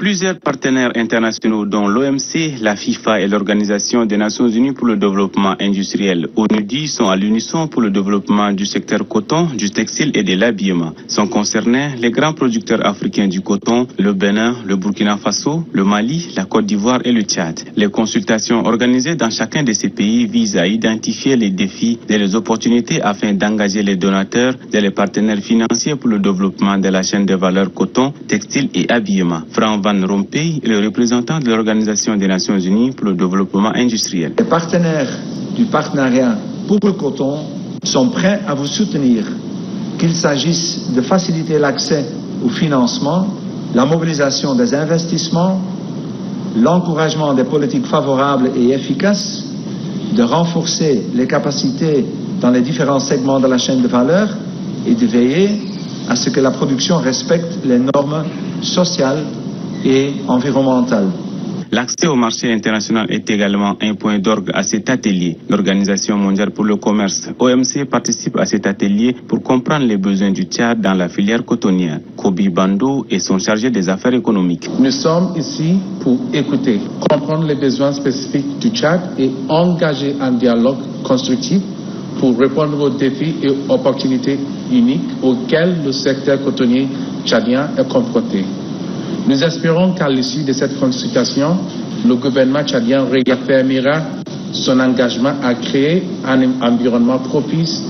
Plusieurs partenaires internationaux dont l'OMC, la FIFA et l'Organisation des Nations Unies pour le développement industriel ONUDI sont à l'unisson pour le développement du secteur coton, du textile et de l'habillement. Sont concernés les grands producteurs africains du coton, le Bénin, le Burkina Faso, le Mali, la Côte d'Ivoire et le Tchad. Les consultations organisées dans chacun de ces pays visent à identifier les défis et les opportunités afin d'engager les donateurs et les partenaires financiers pour le développement de la chaîne de valeur coton, textile et habillement. Franck Van Rompuy est le représentant de l'Organisation des Nations Unies pour le développement industriel. Les partenaires du partenariat pour le coton sont prêts à vous soutenir, qu'il s'agisse de faciliter l'accès au financement, la mobilisation des investissements, l'encouragement des politiques favorables et efficaces, de renforcer les capacités dans les différents segments de la chaîne de valeur et de veiller à ce que la production respecte les normes sociales et environnementales. L'accès au marché international est également un point d'orgue à cet atelier. L'Organisation mondiale pour le commerce, OMC, participe à cet atelier pour comprendre les besoins du Tchad dans la filière cotonnière. Kobi Bando est son chargé des affaires économiques. Nous sommes ici pour écouter, comprendre les besoins spécifiques du Tchad et engager un dialogue constructif pour répondre aux défis et opportunités uniques auxquels le secteur cotonnier tchadien est confronté. Nous espérons qu'à l'issue de cette consultation, le gouvernement tchadien réaffirmera son engagement à créer un environnement propice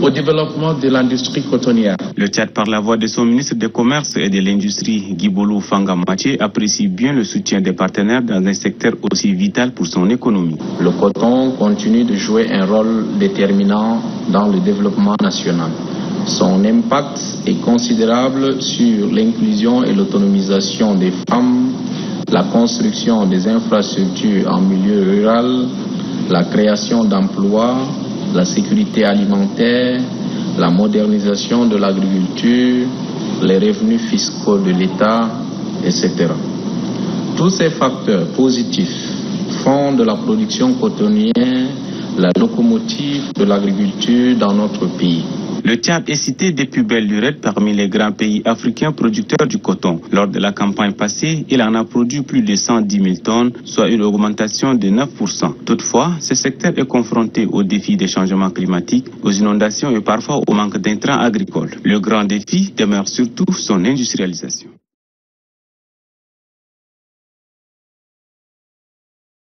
au développement de l'industrie cotonnière. Le Tchad, par la voix de son ministre du Commerce et de l'Industrie, Guiboulou Fanga-Maché, apprécie bien le soutien des partenaires dans un secteur aussi vital pour son économie. Le coton continue de jouer un rôle déterminant dans le développement national. Son impact est considérable sur l'inclusion et l'autonomisation des femmes, la construction des infrastructures en milieu rural, la création d'emplois, la sécurité alimentaire, la modernisation de l'agriculture, les revenus fiscaux de l'État, etc. Tous ces facteurs positifs font de la production cotonnière la locomotive de l'agriculture dans notre pays. Le Tchad est cité depuis belle lurette parmi les grands pays africains producteurs du coton. Lors de la campagne passée, il en a produit plus de 110 000 tonnes, soit une augmentation de 9%. Toutefois, ce secteur est confronté aux défis des changements climatiques, aux inondations et parfois au manque d'intrants agricoles. Le grand défi demeure surtout son industrialisation.